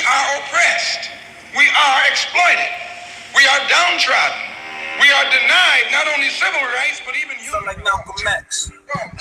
are oppressed. We are exploited. We are downtrodden. We are denied not only civil rights, but even human rights. Like Malcolm X,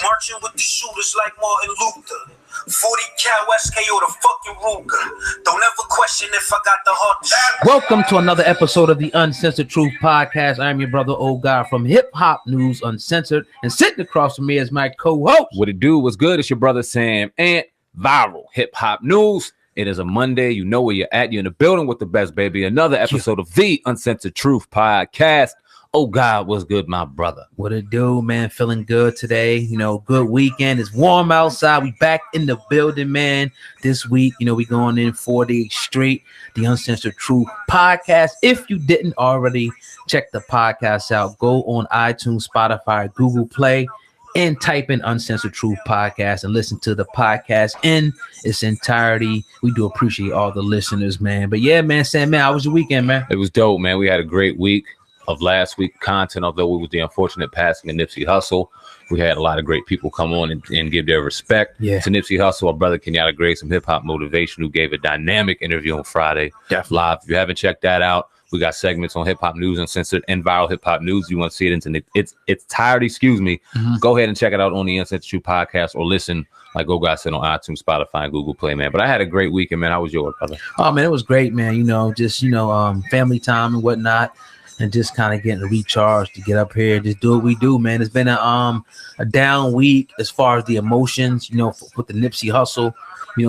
marching with the shooters like Martin Luther. 40 cal SKO the fucking Ruger. Don't ever question if I got the heart. Welcome to another episode of the Uncensored Truth Podcast. I'm your brother, Old God, from Hip Hop News Uncensored. And sitting across from me is my co-host. What it do? What's good? It's your brother, Sam, and Viral Hip Hop News. It is a Monday. You know where you're at. You're in the building with the best, baby. Another episode of the Uncensored Truth Podcast. Oh, God, what's good, my brother? What it do, man? Feeling good today. You know, good weekend. It's warm outside. We back in the building, man. This week, you know, we going in 4 days straight. The Uncensored Truth Podcast. If you didn't already check the podcast out, go on iTunes, Spotify, Google Play, and type in Uncensored Truth Podcast and listen to the podcast in its entirety. We do appreciate all the listeners, man. But yeah, man, Sam, man, how was your weekend, man? It was dope, man. We had a great week of last week content, although we was the unfortunate passing of Nipsey Hussle. We had a lot of great people come on and give their respect to Nipsey Hussle. Our brother Kenyatta Gray, some hip hop motivation, who gave a dynamic interview on Friday live. If you haven't checked that out, we got segments on Hip Hop News Uncensored and Viral Hip Hop News. You want to see it in its entirety, go ahead and check it out on the Uncensored Truth Podcast, or listen, like Oga said, on iTunes, Spotify, and Google Play, man. But I had a great weekend, man. How was yours, brother? Oh, man, it was great, man. You know, just, family time and whatnot. And just kind of getting recharged to get up here, just do what we do, man. It's been a down week as far as the emotions, with the Nipsey Hussle,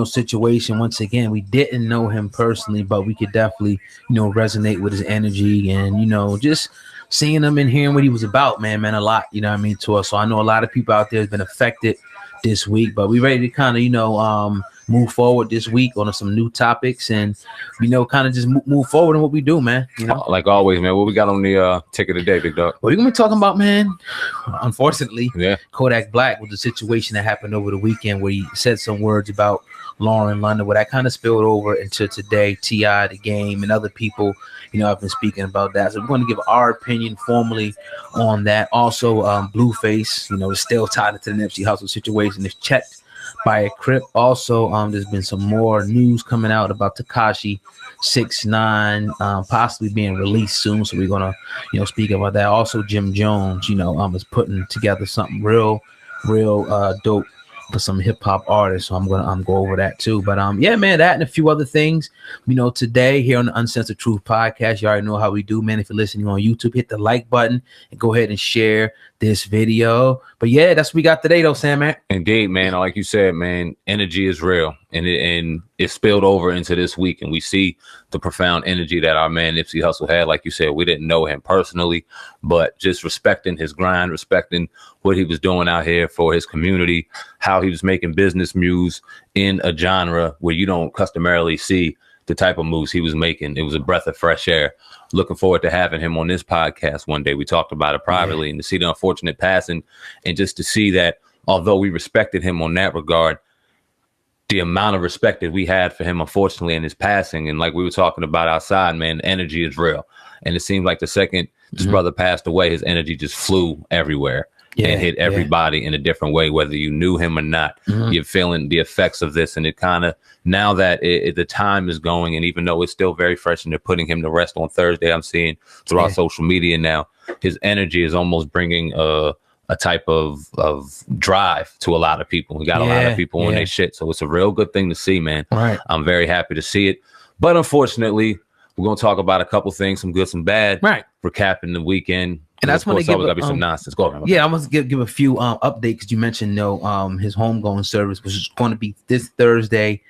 situation. Once again, we didn't know him personally, but we could definitely, resonate with his energy and, just seeing him and hearing what he was about, man, a lot, to us. So I know a lot of people out there has been affected this week, but we ready to kind of, move forward this week on some new topics and, kind of just move forward in what we do, man. Like always, man. What we got on the ticket today, big dog? Well, we're going to be talking about, man, unfortunately, Kodak Black with the situation that happened over the weekend where he said some words about Lauren London, where that kind of spilled over into today. T.I., The Game, and other people, have been speaking about that. So we're going to give our opinion formally on that. Also, Blueface, is still tied into the Nipsey Hussle situation. It's checked by a Crip. Also, there's been some more news coming out about Tekashi 6ix9ine possibly being released soon. So we're gonna, speak about that. Also, Jim Jones, is putting together something real dope for some hip hop artists. So I'm gonna go over that too. But man, that and a few other things. Today here on the Uncensored Truth Podcast, you already know how we do, man. If you're listening on YouTube, hit the like button and go ahead and share this video. But yeah, that's what we got today though, Sam, man. Indeed, man. Like you said, man, energy is real, and it spilled over into this week, and we see the profound energy that our man Nipsey Hussle had. Like you said, we didn't know him personally, but just respecting his grind, respecting what he was doing out here for his community, how he was making business moves in a genre where you don't customarily see the type of moves he was making. It was a breath of fresh air. Looking forward to having him on this podcast one day. We talked about it privately, and to see the unfortunate passing, and just to see that although we respected him on that regard, the amount of respect that we had for him, unfortunately, in his passing, and like we were talking about outside, man, energy is real. And it seemed like the second this brother passed away, his energy just flew everywhere. And hit everybody in a different way, whether you knew him or not. You're feeling the effects of this, and it kind of, now that the time is going, and even though it's still very fresh and they're putting him to rest on Thursday, I'm seeing throughout social media now, his energy is almost bringing a type of drive to a lot of people. We got a lot of people on their shit, so it's a real good thing to see, man. Right. I'm very happy to see it, but unfortunately, we're gonna talk about a couple things, some good, some bad. Right. Recapping the weekend. And that's when they give gotta be some nonsense. Go ahead. Yeah, I want to give a few updates, because you mentioned his homegoing service, which is going to be this Thursday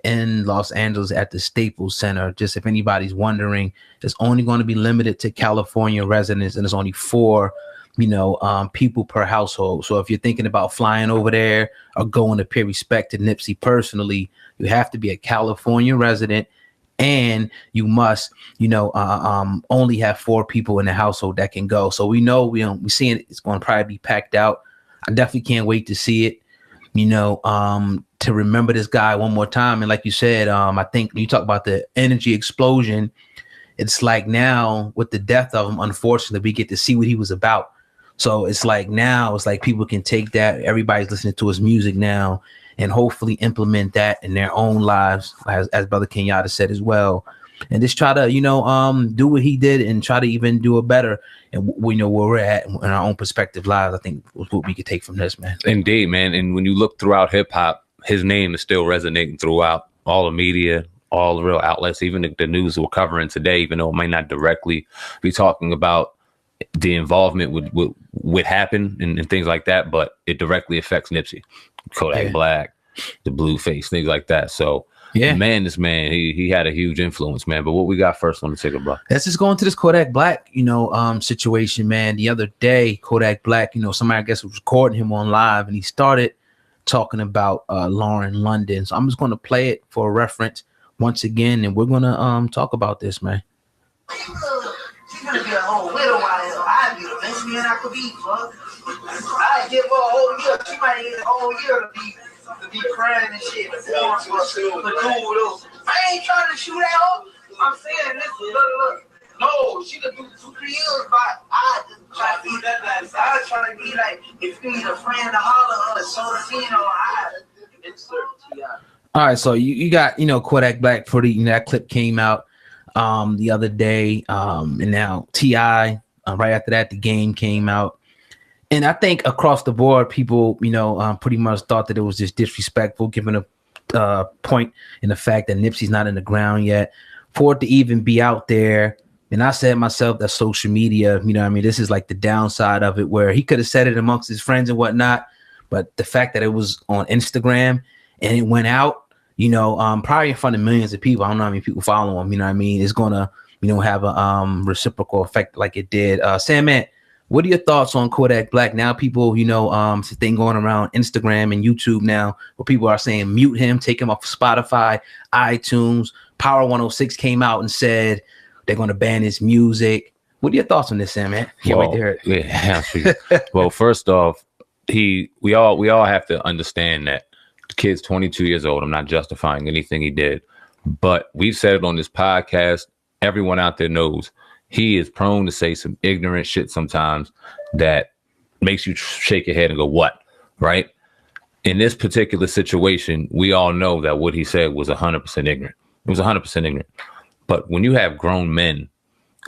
in Los Angeles at the Staples Center. Just if anybody's wondering, it's only going to be limited to California residents, and it's only 4 people per household. So if you're thinking about flying over there or going to pay respect to Nipsey personally, you have to be a California resident. And you must, only have 4 people in the household that can go. So we know we seeing it's going to probably be packed out. I definitely can't wait to see it. To remember this guy one more time. And like you said, I think you talk about the energy explosion. It's like now with the death of him, unfortunately, we get to see what he was about. So it's like now, it's like people can take that. Everybody's listening to his music now and hopefully implement that in their own lives, as Brother Kenyatta said as well. And just try to, do what he did and try to even do it better. And we know where we're at in our own perspective lives. I think was what we could take from this, man. Indeed, man. And when you look throughout hip hop, his name is still resonating throughout all the media, all the real outlets, even the news we're covering today, even though it might not directly be talking about the involvement would happen and things like that, but it directly affects Nipsey, Kodak Black, the Blueface, things like that. So, man, this man, he had a huge influence, man. But what we got first on the ticket, bro? Let's just go into this Kodak Black, situation, man. The other day, Kodak Black, somebody I guess was recording him on live, and he started talking about Lauren London. So I'm just going to play it for a reference once again, and we're going to talk about this, man. She's gonna be a whole little while, so I'd be the best man I could be, fuck. I'd give her a whole year. She might need a whole year to be crying and shit. But I ain't trying to shoot at her. I'm saying this, look. No, she could do 2-3 years, but I try to be that. I try to be like, if you need a friend to holler or something, I insert T.I. All right, so you got, Kodak Black that clip came out the other day, and now T.I. Right after that, the game came out, and I think across the board, people, pretty much thought that it was just disrespectful, given a point in the fact that Nipsey's not in the ground yet, for it to even be out there. And I said myself that social media, this is like the downside of it, where he could have said it amongst his friends and whatnot, but the fact that it was on Instagram and it went out, probably in front of millions of people. I don't know how many people follow him. It's gonna, have a reciprocal effect like it did. Sam, man, what are your thoughts on Kodak Black? Now people, it's a thing going around Instagram and YouTube now where people are saying mute him, take him off Spotify, iTunes. Power 106 came out and said they're gonna ban his music. What are your thoughts on this, Sam, man? Can't wait to hear it. Yeah. Well, first off, we all have to understand that the kid's 22 years old. I'm not justifying anything he did, but we've said it on this podcast. Everyone out there knows he is prone to say some ignorant shit sometimes that makes you shake your head and go, what? Right? In this particular situation, we all know that what he said was 100% ignorant. It was 100% ignorant. But when you have grown men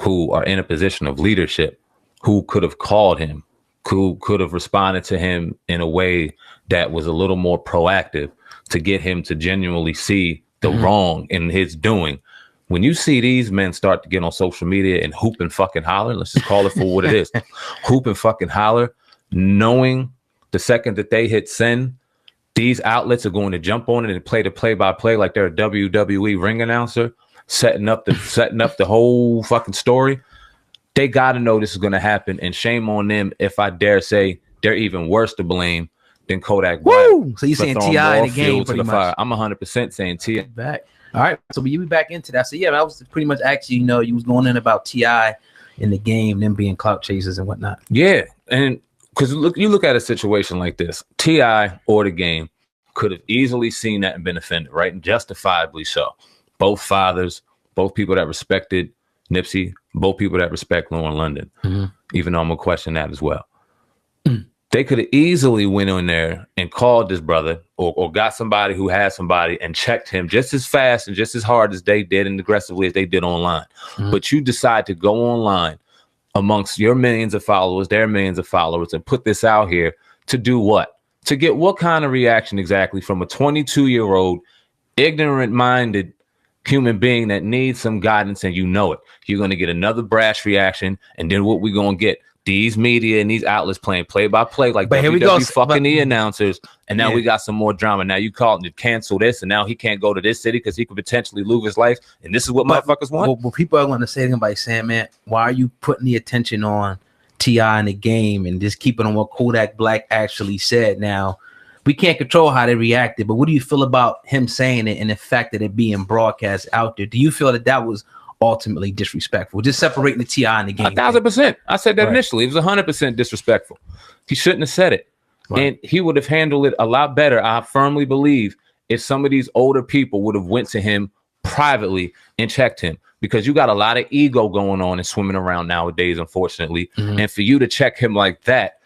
who are in a position of leadership, who could have called him, who could have responded to him in a way that was a little more proactive to get him to genuinely see the wrong in his doing. When you see these men start to get on social media and hoop and fucking holler, let's just call it for what it is, hoop and fucking holler, knowing the second that they hit send, these outlets are going to jump on it and play the play-by-play like they're a WWE ring announcer, setting up the whole fucking story. They got to know this is going to happen, and shame on them if I dare say they're even worse to blame than Kodak Black. Woo! So you're saying T.I. in the game pretty much. I'm 100% saying T.I. back. All right, so we back into that. So yeah, that was pretty much actually, you was going in about T.I. in the game, them being clout chasers and whatnot. Yeah, and because you look at a situation like this, T.I. or the game could have easily seen that and been offended, right? And justifiably so. Both fathers, both people that respected Nipsey, both people that respect Lauren London, even though I'm gonna question that as well. They could have easily went in there and called this brother or got somebody who had somebody and checked him just as fast and just as hard as they did and aggressively as they did online. But you decide to go online amongst your millions of followers, their millions of followers, and put this out here to do what? To get what kind of reaction exactly from a 22-year-old, ignorant-minded human being that needs some guidance, and you know it. You're going to get another brash reaction, and then what we going to get? These media and these outlets playing play-by-play like WWE fucking the announcers, and now we got some more drama. Now you call him to cancel this, and now he can't go to this city because he could potentially lose his life, and this is what motherfuckers want? Well, people are going to say to him by saying, man, why are you putting the attention on T.I. in the game and just keeping on what Kodak Black actually said? Now, we can't control how they reacted, but what do you feel about him saying it and the fact that it being broadcast out there? Do you feel that that was ultimately disrespectful? Just separating the T.I. in the game. 1,000%. I said that initially. It was 100% disrespectful. He shouldn't have said it. And he would have handled it a lot better, I firmly believe, if some of these older people would have went to him privately and checked him. Because you got a lot of ego going on and swimming around nowadays, unfortunately. And for you to check him like that,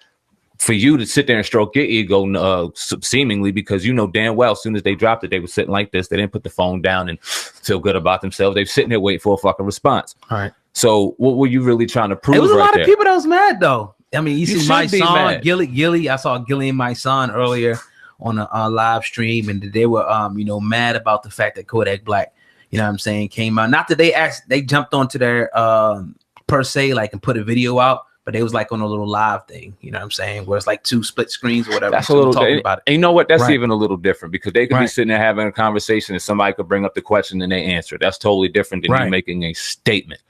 for you to sit there and stroke your ego, seemingly, because you know damn well as soon as they dropped it, they were sitting like this. They didn't put the phone down and feel good about themselves. They were sitting there waiting for a fucking response. All right. So what were you really trying to prove? It was a right lot there? of people that was mad though. I mean, you see my son, Gilly. I saw Gilly and my son earlier on a live stream, and they were mad about the fact that Kodak Black, you know what I'm saying, came out. Not that they jumped onto their per se like and put a video out, but they was like on a little live thing, you know what I'm saying, where it's like two split screens or whatever. That's a little talking about it. And you know what? That's right. even a little different because they could be sitting there having a conversation and somebody could bring up the question and they answer. That's totally different than you making a statement.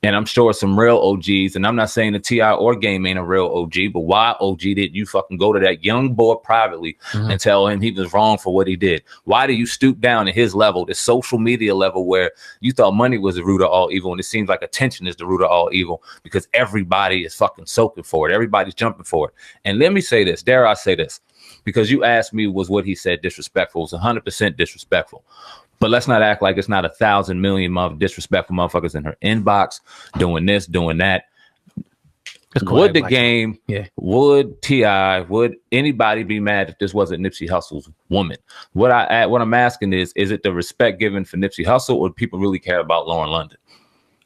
And I'm sure some real OGs, and I'm not saying the T.I. or Game ain't a real OG, but why OG did you fucking go to that young boy privately and tell him he was wrong for what he did? Why do you stoop down to his level, the social media level, where you thought money was the root of all evil, and it seems like attention is the root of all evil because everybody is fucking soaking for it. Everybody's jumping for it. And let me say this, dare I say this, because you asked me was what he said disrespectful. It was 100% disrespectful. But let's not act like it's not 1,000 million disrespectful motherfuckers in her inbox doing this, doing that. Would the game, would T.I., would anybody be mad if this wasn't Nipsey Hussle's woman? What I'm asking is it the respect given for Nipsey Hussle, or do people really care about Lauren London?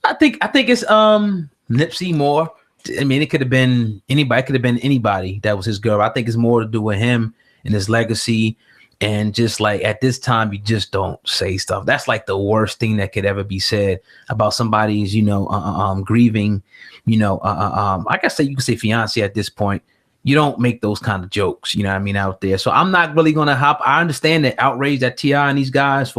I think it's Nipsey more. I mean, it could have been anybody. It could have been anybody that was his girl. I think it's more to do with him and his legacy. And just like at this time, you just don't say stuff. That's like the worst thing that could ever be said about somebody's, grieving, I guess you could say fiance at this point. You don't make those kind of jokes, you know what I mean, out there. So I'm not really going to hop. I understand the outrage that T.I. and these guys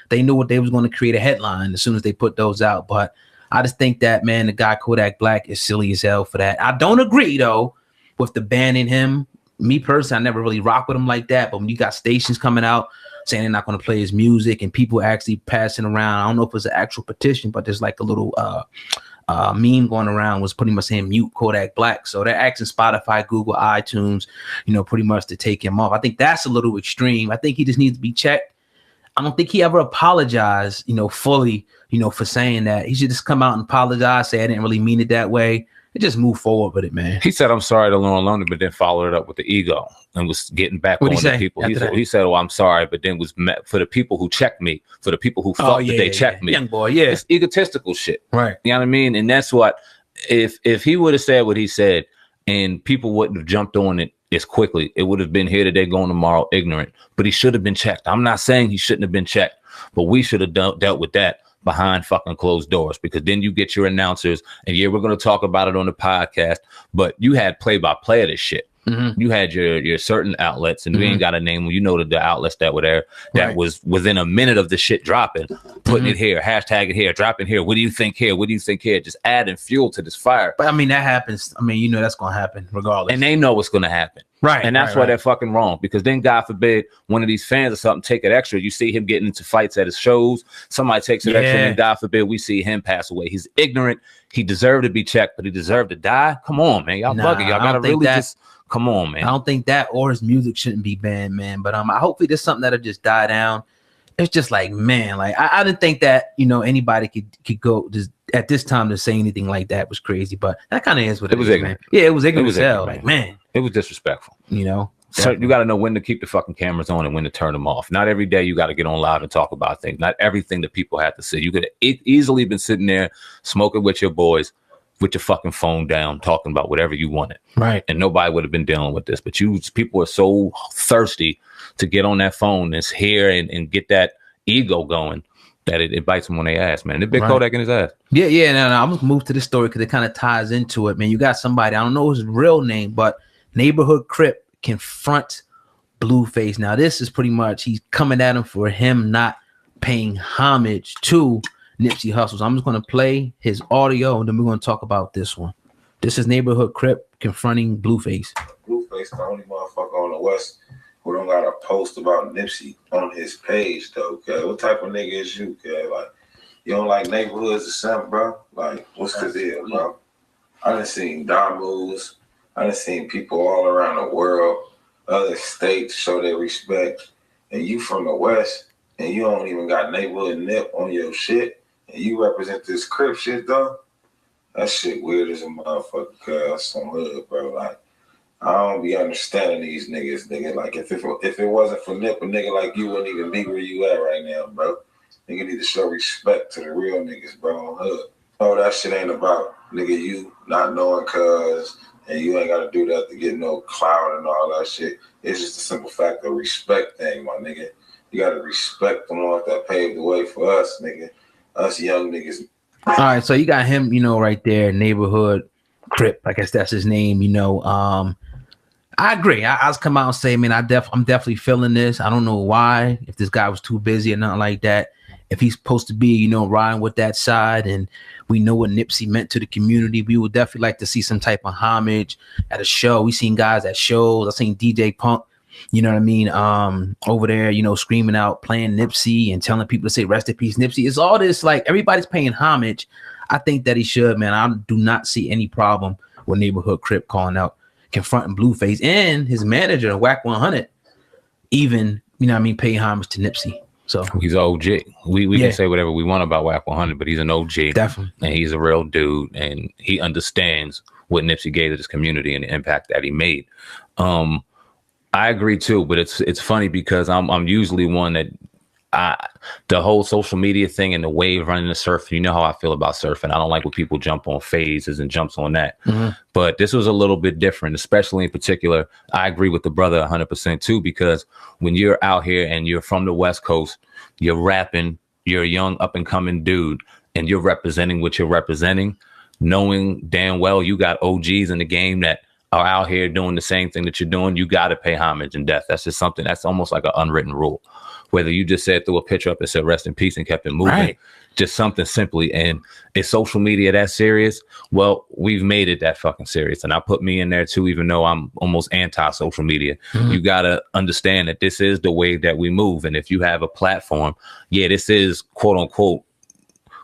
they knew what they was going to create a headline as soon as they put those out. But I just think that, man, the guy Kodak Black is silly as hell for that. I don't agree, though, with the banning him. Me personally, I never really rock with him like that. But when you got stations coming out saying they're not going to play his music and people actually passing around, I don't know if it's an actual petition, but there's like a little meme going around was pretty much saying mute Kodak Black. So they're asking Spotify, Google, iTunes, pretty much to take him off. I think that's a little extreme. I think he just needs to be checked. I don't think he ever apologized, fully, for saying that. He should just come out and apologize, say I didn't really mean it that way. Just move forward with it, man. He said, I'm sorry to Lauren London, but then followed it up with the ego and was getting back on the people. He said, oh, I'm sorry, but then was met for the people who checked me, for the people who thought that they checked me. Young boy, It's egotistical shit. Right. You know what I mean? And that's what, if he would have said what he said and people wouldn't have jumped on it as quickly, it would have been here today, going tomorrow, ignorant. But he should have been checked. I'm not saying he shouldn't have been checked, but we should have dealt with that behind fucking closed doors, because then you get your announcers and we're going to talk about it on the podcast, but you had play-by-play of this shit. You had your certain outlets, and we ain't got a name. The outlets that were there that was within a minute of the shit dropping, putting it here, hashtag it here, dropping here. What do you think here? What do you think here? Just adding fuel to this fire. But I mean, that happens. I mean, that's going to happen regardless. And they know what's going to happen. Right. And that's why they're fucking wrong, because then God forbid one of these fans or something take it extra. You see him getting into fights at his shows. Somebody takes it extra, and God forbid we see him pass away. He's ignorant. He deserved to be checked, but he deserved to die. Come on, man. Y'all bugging. Y'all got to really just come on, man. I don't think that or his music shouldn't be banned, man. But hopefully there's something that'll just die down. It's just like, man, like I didn't think that, anybody could go just at this time to say anything like that was crazy. But that kind of is what it was. Ignorant. Man. Yeah, it was ignorant as hell. Like, man. It was disrespectful. So you got to know when to keep the fucking cameras on and when to turn them off. Not every day you got to get on live and talk about things. Not everything that people have to say. You could have easily been sitting there smoking with your boys, with your fucking phone down, talking about whatever you wanted. Right. And nobody would have been dealing with this. But people are so thirsty to get on that phone that's here and get that ego going that it bites them on their ass, man. The big Kodak in his ass. Yeah. No, I'm going to move to this story because it kind of ties into it, man. You got somebody, I don't know his real name, but Neighborhood Crip confront Blueface. Now, this is pretty much, he's coming at him for him not paying homage to Nipsey Hussle. So I'm just going to play his audio and then we're going to talk about this one. This is Neighborhood Crip confronting Blueface. Blueface, the only motherfucker on the West who don't got a post about Nipsey on his page, though. Okay, what type of nigga is you? Okay, like you don't like neighborhoods or something, bro? Like, what's the deal, bro? I done seen Damus. I done seen people all around the world, other states show their respect, and you from the West, and you don't even got neighborhood nip on your shit, and you represent this Crip shit, though. That shit weird as a motherfucker, cuz some hood, bro. Like, I don't be understanding these niggas, nigga. Like if it wasn't for Nip, a nigga like you wouldn't even be where you at right now, bro. Nigga need to show respect to the real niggas, bro, on hood. Oh, that shit ain't about, nigga, you not knowing cuz, and you ain't gotta do that to get no clout and all that shit. It's just a simple fact of respect thing, my nigga. You gotta respect the ones that paved the way for us, nigga. Us young niggas. All right, so you got him, right there, neighborhood Crip. I guess that's his name, I agree. I was come out and say, man, I'm definitely feeling this. I don't know why, if this guy was too busy or nothing like that. If he's supposed to be, riding with that side, and we know what Nipsey meant to the community, we would definitely like to see some type of homage at a show. We seen guys at shows. I seen DJ Punk, you know what I mean, over there, screaming out, playing Nipsey and telling people to say rest in peace, Nipsey. It's all this, like, everybody's paying homage. I think that he should, man. I do not see any problem with Neighborhood Crip calling out, confronting Blueface and his manager, Whack 100, even, paying homage to Nipsey. So he's an OG. We can say whatever we want about Whack 100, but he's an OG. Definitely. And he's a real dude, and he understands what Nipsey gave to this community and the impact that he made. I agree too, but it's funny because I'm usually one that the whole social media thing and the wave running the surf, you know how I feel about surfing. I don't like when people jump on phases and jumps on that. Mm-hmm. But this was a little bit different, especially in particular. I agree with the brother 100% too, because when you're out here and you're from the West Coast, you're rapping, you're a young up and coming dude, and you're representing what you're representing, knowing damn well you got OGs in the game that are out here doing the same thing that you're doing, you got to pay homage and death. That's just something that's almost like an unwritten rule. Whether you just said, threw a picture up and said rest in peace and kept it moving, right. Just something simply. And is social media that serious? Well, we've made it that fucking serious. And I put me in there too, even though I'm almost anti-social media. Mm-hmm. You got to understand that this is the way that we move. And if you have a platform, this is quote unquote,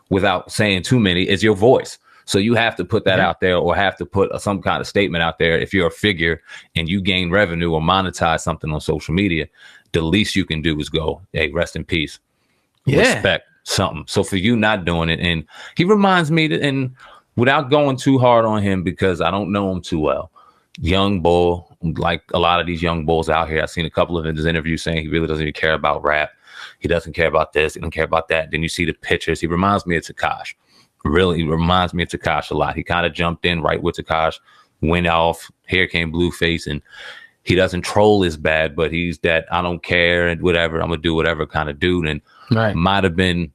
without saying too many, is your voice. So you have to put that out there, or have to put some kind of statement out there. If you're a figure and you gain revenue or monetize something on social media, the least you can do is go, hey, rest in peace. Respect something. So for you not doing it, and he reminds me that, and without going too hard on him because I don't know him too well, young bull, like a lot of these young bulls out here. I've seen a couple of his interviews saying he really doesn't even care about rap. He doesn't care about this. He doesn't care about that. Then you see the pictures. He reminds me of Tekashi. Really, he reminds me of Tekashi a lot. He kind of jumped in right with Tekashi, went off. Here came Blueface, and he doesn't troll as bad, but he's that I don't care and whatever, I'm gonna do whatever kind of dude, and might have been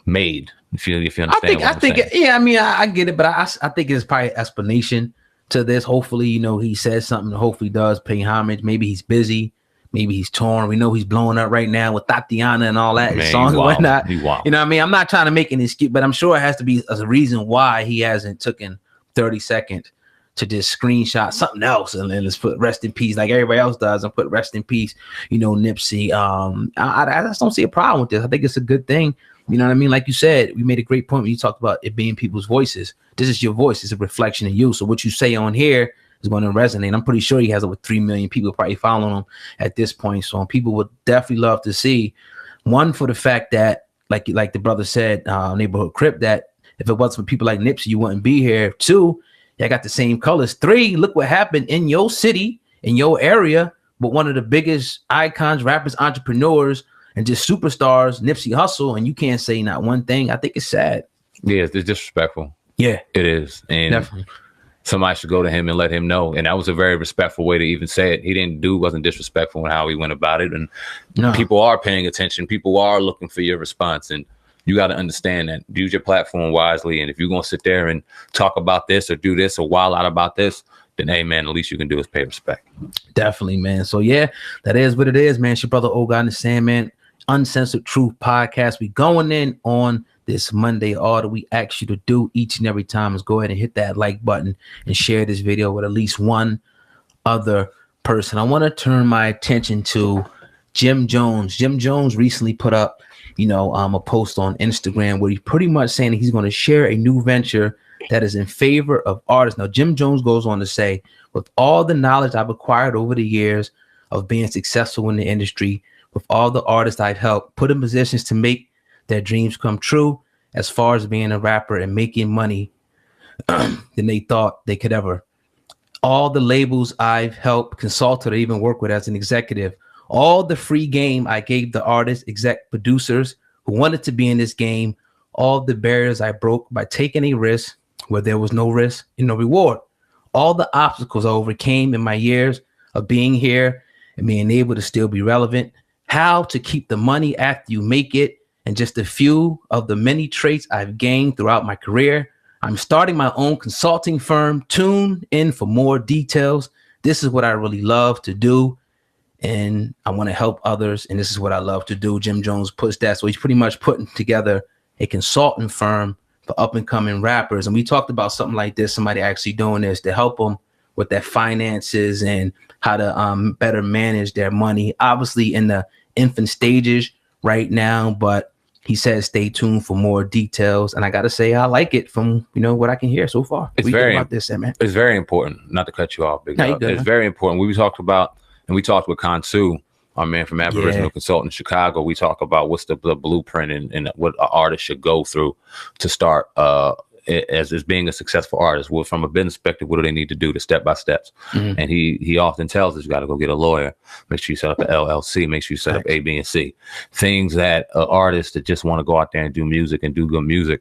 made. If you understand, I think, I mean, I get it, but I think it's probably an explanation to this. Hopefully, he says something. Hopefully, does pay homage. Maybe he's busy. Maybe he's torn. We know he's blowing up right now with Tatiana and all that songs and whatnot. You know what I mean? I'm not trying to make an excuse, but I'm sure it has to be a reason why he hasn't taken 30 seconds to just screenshot something else and then let's put rest in peace like everybody else does and put rest in peace, Nipsey. I just don't see a problem with this. I think it's a good thing. You know what I mean? Like you said, we made a great point when you talked about it being people's voices. This is your voice. It's a reflection of you. So what you say on here is going to resonate. I'm pretty sure he has over 3 million people probably following him at this point. So people would definitely love to see, one, for the fact that, like the brother said, Neighborhood Crip, that if it wasn't for people like Nipsey, you wouldn't be here. 2, I got the same colors. 3, look what happened in your city, in your area, with one of the biggest icons, rappers, entrepreneurs, and just superstars, Nipsey Hussle, and you can't say not one thing. I think it's sad. Yeah, it's disrespectful. Yeah, it is. And definitely somebody should go to him and let him know. And that was a very respectful way to even say it. He wasn't disrespectful in how he went about it. And people are paying attention. People are looking for your response. And you got to understand that. Use your platform wisely. And if you're going to sit there and talk about this or do this or wild out about this, then, hey, man, the least you can do is pay respect. Definitely, man. So, yeah, that is what it is, man. It's your brother, Old God in the Sandman, Uncensored Truth Podcast. We going in on this Monday. All that we ask you to do each and every time is go ahead and hit that like button and share this video with at least one other person. I want to turn my attention to Jim Jones. Jim Jones recently put up, a post on Instagram where he's pretty much saying that he's going to share a new venture that is in favor of artists. Now, Jim Jones goes on to say, with all the knowledge I've acquired over the years of being successful in the industry, with all the artists I've helped put in positions to make their dreams come true as far as being a rapper and making money than they thought they could ever. all the labels I've helped, consulted, or even worked with as an executive, all the free game I gave the artists, exec producers who wanted to be in this game, all the barriers I broke by taking a risk where there was no risk and no reward, all the obstacles I overcame in my years of being here and being able to still be relevant, how to keep the money after you make it, and just a few of the many traits I've gained throughout my career. I'm starting my own consulting firm. Tune in for more details. This is what I really love to do, and I want to help others, and this is what I love to do. Jim Jones puts that. So he's pretty much putting together a consulting firm for up-and-coming rappers. And we talked about something like this, somebody actually doing this to help them with their finances and how to better manage their money. Obviously in the infant stages right now, but he says stay tuned for more details. And I got to say, I like it from, what I can hear so far. It's very about this, man. It's very important, not to cut you off, Big Dog. It's very important. We talked about, and we talked with Kansu, our man from Aboriginal Consultant in Chicago. We talk about what's the blueprint and what an artist should go through to start as being a successful artist. Well, from a business perspective, what do they need to do, the step-by-steps? And he often tells us, you got to go get a lawyer, make sure you set up an LLC, make sure you set up A, B, and C. Things that artists that just want to go out there and do music and do good music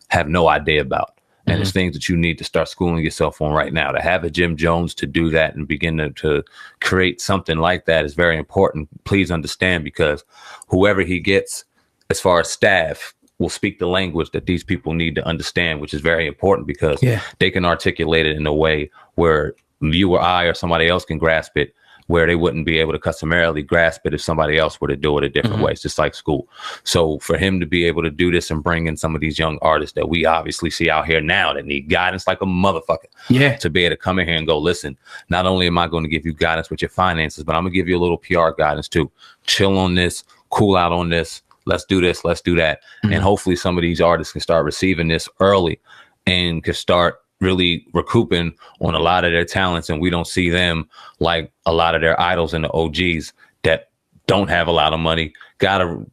have no idea about. And it's things that you need to start schooling yourself on right now. To have a Jim Jones to do that and begin to create something like that is very important. Please understand, because whoever he gets as far as staff will speak the language that these people need to understand, which is very important, because they can articulate it in a way where you or I or somebody else can grasp it, where they wouldn't be able to customarily grasp it if somebody else were to do it a different way. It's just like school. So for him to be able to do this and bring in some of these young artists that we obviously see out here now that need guidance like a motherfucker, to be able to come in here and go, listen, not only am I going to give you guidance with your finances, but I'm gonna give you a little PR guidance too. Chill on this, cool out on this. Let's do this, let's do that. And hopefully some of these artists can start receiving this early and can start really recouping on a lot of their talents. And we don't see them like a lot of their idols and the OGs that don't have a lot of money, gotta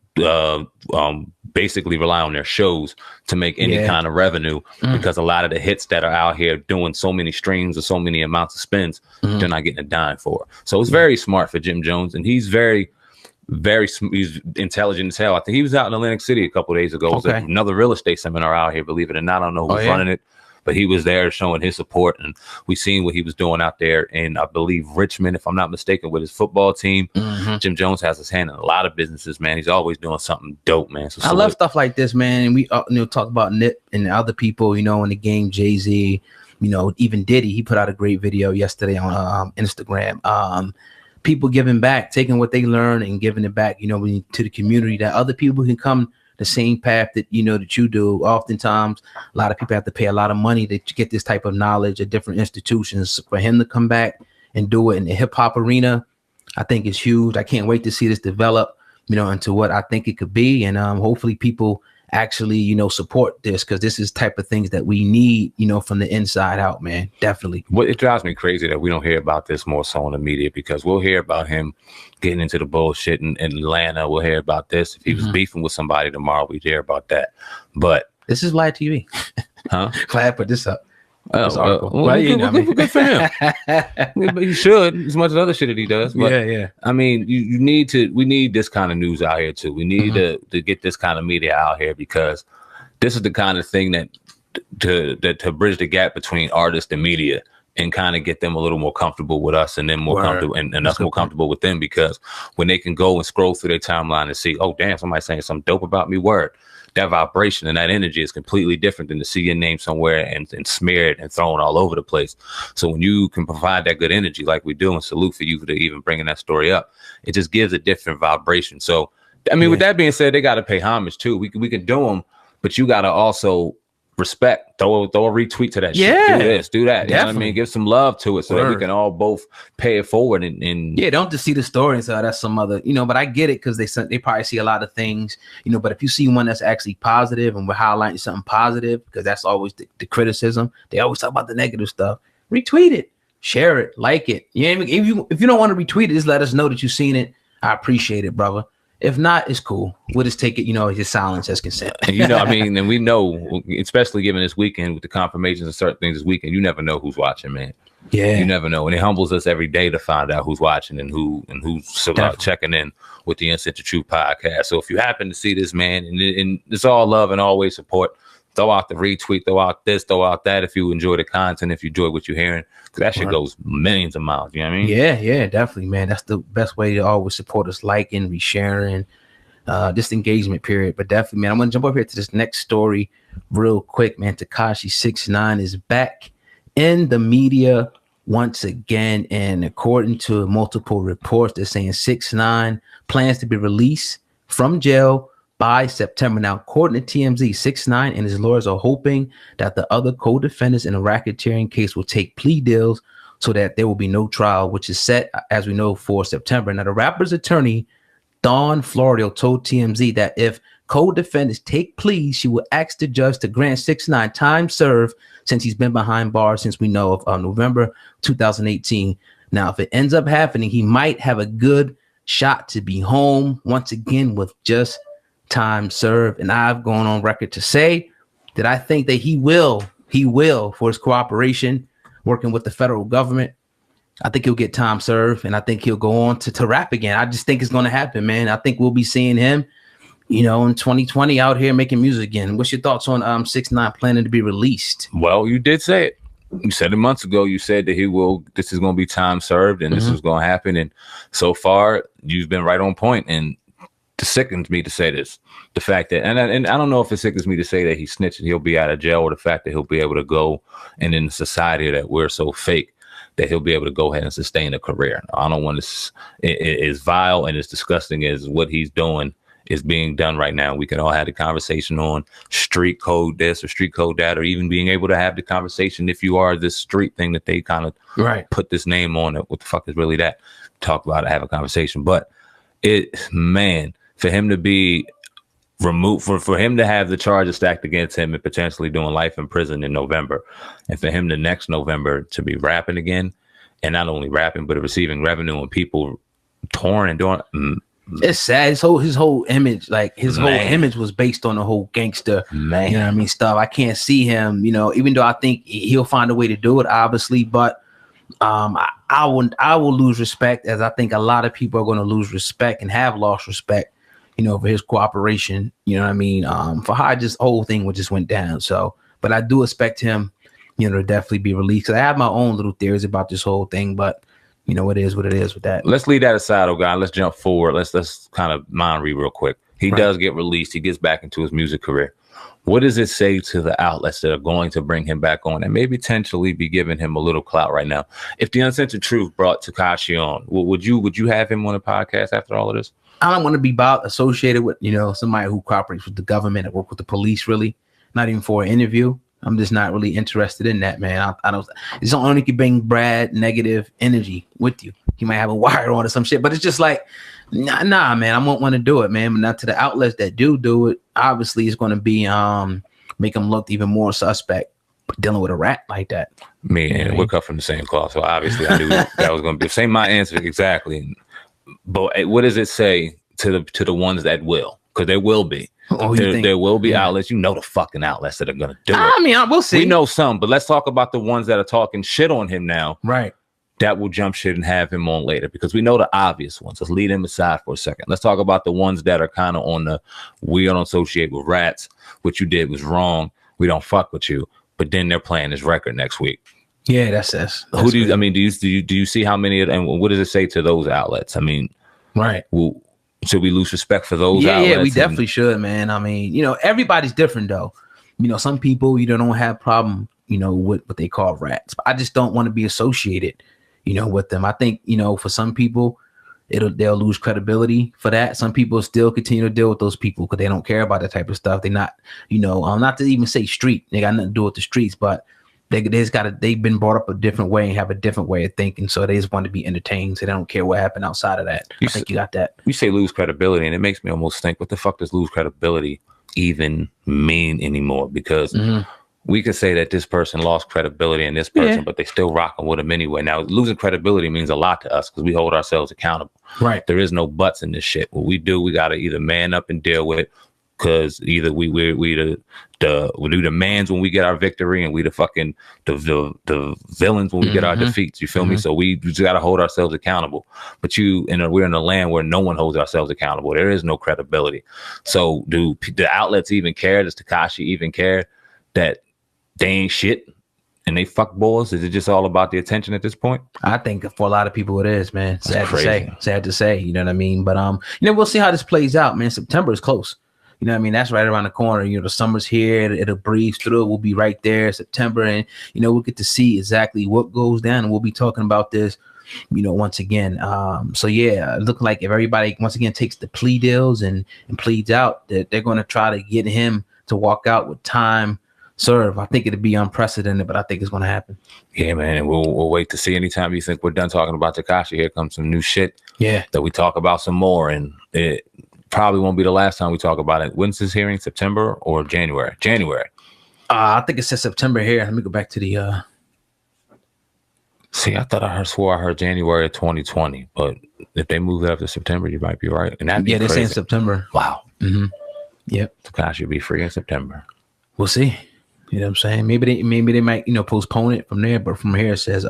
basically rely on their shows to make any kind of revenue, because a lot of the hits that are out here doing so many streams or so many amounts of spins, they're not getting a dime for. So it's very smart for Jim Jones, and he's he's intelligent as hell. I think he was out in Atlantic City a couple of days ago. It was another real estate seminar out here, believe it or not. I don't know who's running it, but he was there showing his support, and we seen what he was doing out there in, I believe, Richmond, if I'm not mistaken, with his football team. Jim Jones has his hand in a lot of businesses, man. He's always doing something dope, man. So I love stuff like this, man. And we talk about Nip and other people, in the game, Jay-Z, even Diddy. He put out a great video yesterday on Instagram. People giving back, taking what they learn and giving it back, to the community, that other people can come the same path that, that you do. Oftentimes, a lot of people have to pay a lot of money to get this type of knowledge at different institutions. For him to come back and do it in the hip hop arena, I think is huge. I can't wait to see this develop, into what I think it could be. And hopefully people actually, support this, because this is type of things that we need, from the inside out, man. Definitely. Well, it drives me crazy that we don't hear about this more so in the media, because we'll hear about him getting into the bullshit in Atlanta. We'll hear about this. If he was beefing with somebody tomorrow, we'd hear about that. But this is live TV. Glad I put this up. Good for him. But he should, as much as other shit that he does. But, I mean, we need this kind of news out here too. We need to get this kind of media out here, because this is the kind of thing that to bridge the gap between artists and media, and kind of get them a little more comfortable with us, and then more comfortable and us more comfortable with them, because when they can go and scroll through their timeline and see, oh damn, somebody's saying something dope about me, that vibration and that energy is completely different than to see your name somewhere and smeared and thrown all over the place. So when you can provide that good energy like we do, and salute for you for even bringing that story up, it just gives a different vibration. So, I mean, with that being said, they got to pay homage too. We can do them, but you got to also respect, throw a retweet to that shit. Do this, do that. You know what I mean? Give some love to it, so that we can all both pay it forward. And don't just see the story and say, oh, that's some other, but I get it, because they probably see a lot of things, but if you see one that's actually positive, and we're highlighting something positive, because that's always the criticism. They always talk about the negative stuff. Retweet it, share it, like it. You know what I mean? If you don't want to retweet it, just let us know that you've seen it. I appreciate it, brother. If not, it's cool. We'll just take it, his silence as consent. And and we know, especially given this weekend with the confirmations of certain things this weekend, you never know who's watching, man. Yeah. You never know. And it humbles us every day to find out who's watching and who's checking in with the Uncensored Truth podcast. So if you happen to see this, man, and it's all love and always support, throw out the retweet, throw out this, throw out that if you enjoy the content, if you enjoy what you're hearing, because that shit goes millions of miles. You know what I mean? Yeah, definitely, man. That's the best way to always support us, liking, resharing, this engagement period. But definitely, man, I'm gonna jump over here to this next story real quick, man. Tekashi 6ix9ine is back in the media once again, and according to multiple reports, they're saying 6ix9ine plans to be released from jail by September. Now, according to TMZ, 6ix9ine and his lawyers are hoping that the other co-defendants in the racketeering case will take plea deals so that there will be no trial, which is set, as we know, for September. Now, the rapper's attorney, Dawn Florio, told TMZ that if co-defendants take pleas, she will ask the judge to grant 6ix9ine time served since he's been behind bars since we know of November 2018. Now, if it ends up happening, he might have a good shot to be home once again with just time served. And I've gone on record to say that I think that he will for his cooperation working with the federal government. I think he'll get time served, and I think he'll go on to rap again. I just think it's going to happen, man. I think we'll be seeing him, in 2020 out here making music again. What's your thoughts on 6ix9ine planning to be released? Well, you did say it. You said it months ago. You said that this is going to be time served and this is going to happen. And so far, you've been right on point. And it sickens me to say this. The fact that, and I don't know if it sickens me to say that he snitched and he'll be out of jail, or the fact that he'll be able to go, and in the society that we're so fake, that he'll be able to go ahead and sustain a career. I don't want to, as vile and as disgusting as what he's doing is being done right now. We can all have the conversation on street code this or street code that, or even being able to have the conversation if you are this street thing that they kind of put this name on it. What the fuck is really that? Talk about it, have a conversation. But for him to be removed, for him to have the charges stacked against him and potentially doing life in prison in November, and for him the next November to be rapping again, and not only rapping but receiving revenue and people touring and doing. It's sad. His whole image, whole image was based on the whole gangster, stuff. I can't see him, even though I think he'll find a way to do it, obviously, but I will lose respect, as I think a lot of people are going to lose respect and have lost respect, for his cooperation, for how this whole thing just went down. So, but I do expect him, to definitely be released. 'Cause I have my own little theories about this whole thing, but it is what it is with that. Let's leave that aside, guy. Let's jump forward. Let's kind of mind read real quick. He does get released. He gets back into his music career. What does it say to the outlets that are going to bring him back on and maybe potentially be giving him a little clout right now? If the Uncensored Truth brought Tekashi on, would you have him on a podcast after all of this? I don't want to be associated with, somebody who cooperates with the government and work with the police, really. Not even for an interview. I'm just not really interested in that, man. I don't. It's only can bring Brad negative energy with you. He might have a wire on or some shit, but it's just like, nah, man. I won't want to do it, man. But not to the outlets that do it. Obviously, it's going to be make them look even more suspect dealing with a rat like that. And we're cut from the same cloth, so obviously I knew that was going to be same. My answer exactly. But what does it say to the ones that will? Because there will be. There will be outlets, the fucking outlets that are going to do it. We'll see. We know some, but let's talk about the ones that are talking shit on him now. Right. That will jump shit and have him on later, because we know the obvious ones. Let's leave them aside for a second. Let's talk about the ones that are kind of on the, we don't associate with rats. What you did was wrong. We don't fuck with you. But then they're playing this record next week. Yeah, that's us. Who do you, do you see how many of them, and what does it say to those outlets? Right. Well, should we lose respect for those outlets? Yeah, we definitely should, man. Everybody's different, though. Some people, don't have problem, with what they call rats. But I just don't want to be associated, with them. I think, for some people, they'll lose credibility for that. Some people still continue to deal with those people because they don't care about that type of stuff. They're not, not to even say street. They got nothing to do with the streets, but they've been brought up a different way and have a different way of thinking. So they just want to be entertained. So they don't care what happened outside of that. I think you got that. You say lose credibility, and it makes me almost think, what the fuck does lose credibility even mean anymore? Because we could say that this person lost credibility in this person, but they still rocking with him anyway. Now, losing credibility means a lot to us because we hold ourselves accountable. Right. There is no buts in this shit. What we do, we got to either man up and deal with it, because either we do the mans when we get our victory, and we the fucking the villains when we get our defeats. You feel me? So we just got to hold ourselves accountable. But we're in a land where no one holds ourselves accountable. There is no credibility. So do the outlets even care? Does Tekashi even care that they ain't shit and they fuck boys? Is it just all about the attention at this point? I think for a lot of people it is, man. Sad to say, you know what I mean? But we'll see how this plays out, man. September is close. You know what I mean? That's right around the corner. You know, the summer's here. It'll breeze through. We'll be right there, September. And, we'll get to see exactly what goes down. And we'll be talking about this, once again. So, yeah, looking like if everybody, once again, takes the plea deals and pleads out, that they're going to try to get him to walk out with time served. I think it'd be unprecedented, but I think it's going to happen. Yeah, man. We'll wait to see. Anytime you think we're done talking about Tekashi, here comes some new shit. Yeah. That we talk about some more. And it probably won't be the last time we talk about it. When's this hearing? September or January? January. I think it says September here. Let me go back to the. See, I thought I heard January of 2020, but if they move it up to September, you might be right. And that'd be they're crazy. saying September. Wow. Mm-hmm. Yep. Tekashi will be free in September. We'll see. You know what I'm saying? Maybe they might postpone it from there, but from here it says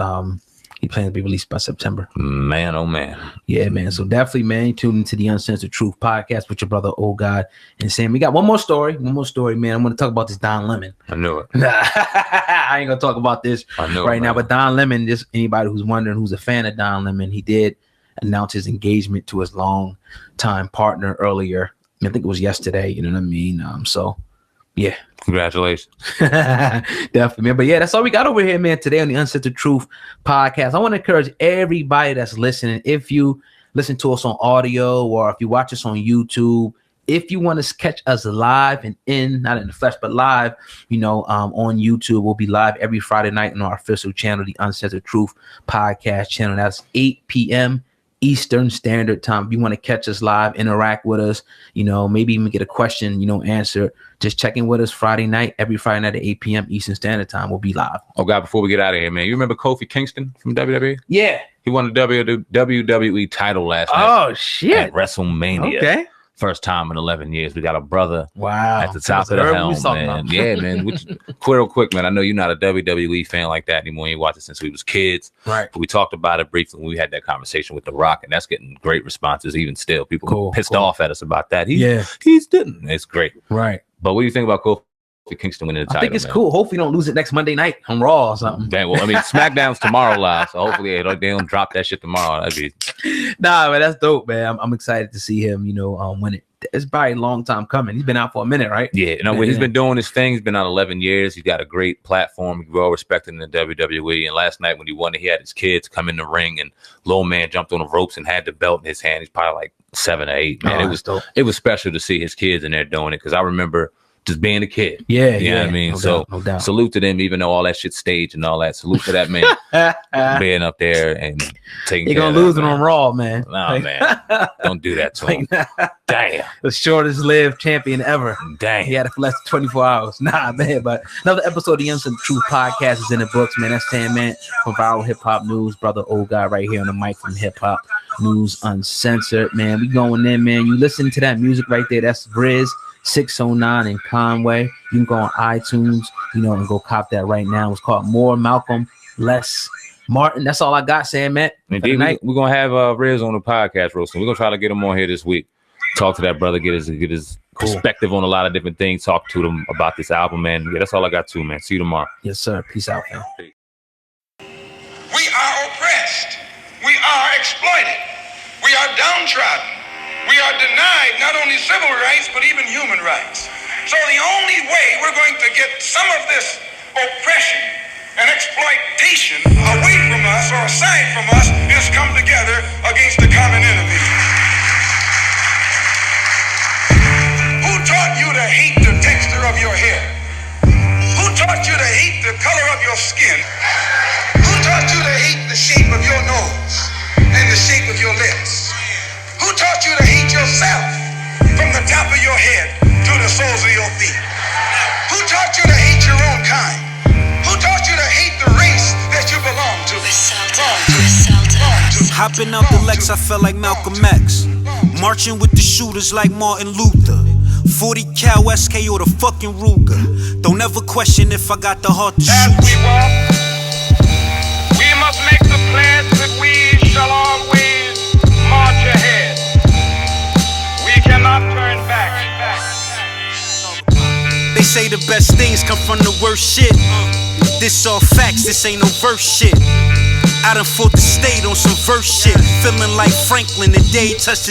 he plans to be released by September. Man, oh man. Yeah, man. So definitely, man, tune into the Uncensored Truth podcast with your brother, Oh God, and Sam. We got one more story, man. I'm going to talk about this Don Lemon. I knew it. I ain't going to talk about this right now, but Don Lemon, just anybody who's wondering who's a fan of Don Lemon, he did announce his engagement to his long-time partner earlier. I think it was yesterday, you know what I mean? So, yeah. Congratulations. Definitely, man. But yeah, that's all we got over here, man, today on the Uncensored Truth podcast. I want to encourage everybody that's listening, if you listen to us on audio or if you watch us on YouTube, if you want to catch us live and not in the flesh, but live, on YouTube, we'll be live every Friday night on our official channel, the Uncensored Truth podcast channel. That's 8 p.m. Eastern Standard Time. If you want to catch us live, interact with us, maybe even get a question, answered, just check in with us every Friday night at 8 p.m. Eastern Standard Time. We'll be live. Oh, God, before we get out of here, man, you remember Kofi Kingston from WWE? Yeah. He won the WWE title last night. Oh, shit. At WrestleMania. Okay. First time in 11 years. We got a brother at the top of the helm, man. Yeah, man. Real quick, man. I know you're not a WWE fan like that anymore. You watched it since we was kids. Right. But we talked about it briefly when we had that conversation with The Rock, and that's getting great responses even still. People pissed off at us about that. He's didn't. It's great. Right. But what do you think about Kofi Kingston winning the title? I think it's cool. Hopefully don't lose it next Monday night on Raw or something. Dang, well, I mean, SmackDown's tomorrow live, so hopefully they don't drop that shit tomorrow. That'd be... Nah, man, that's dope, man. I'm excited to see him, win it. It's probably a long time coming. He's been out for a minute, right? Yeah, he's been doing his thing. He's been out 11 years. He's got a great platform. He's well respected in the WWE. And last night when he won it, he had his kids come in the ring, and little man jumped on the ropes and had the belt in his hand. He's probably like 7 or 8. Man, it was special to see his kids in there doing it, because I remember just being a kid. Yeah, you know what I mean? No doubt. Salute to them, even though all that shit's staged and all that. Salute to that man being up there and taking care of that. You're gonna lose it on Raw, man. Nah, man. Don't do that to him. Damn. The shortest lived champion ever. Damn. He had it for less than 24 hours. Nah, man. But another episode of the Uncensored Truth podcast is in the books, man. That's 10, man. From Viral Hip Hop News, brother Old Guy right here on the mic from Hip Hop News Uncensored, man. We going in, man. You listen to that music right there. That's Briz, 6ix9ine, and Conway. You can go on iTunes, and go cop that right now. It's called More Malcolm, Less Martin. That's all I got, Sam, man. Indeed, we're gonna have Riz on the podcast real soon. We're gonna try to get him on here this week. Talk to that brother, get his perspective on a lot of different things. Talk to them about this album, man. Yeah, that's all I got too, man. See you tomorrow. Yes, sir. Peace out, man. We are oppressed. We are exploited. We are downtrodden. We are denied not only civil rights, but even human rights. So the only way we're going to get some of this oppression and exploitation away from us or aside from us is come together against the common enemy. Who taught you to hate the texture of your hair? Who taught you to hate the color of your skin? Who taught you to hate the shape of your nose and the shape of your lips? Who taught you to hate yourself from the top of your head to the soles of your feet? Who taught you to hate your own kind? Who taught you to hate the race that you belong to? Hopping out the Lex, I felt like Malcolm X. Marching with the shooters like Martin Luther. 40 cal SK or the fucking Ruger. Don't ever question if I got the heart to As shoot we you. walk, we must make the pledge that we shall always march ahead. We cannot turn back. They say the best things come from the worst shit. This all facts, this ain't no verse shit. I done fought the state on some verse shit. Feeling like Franklin the day he touched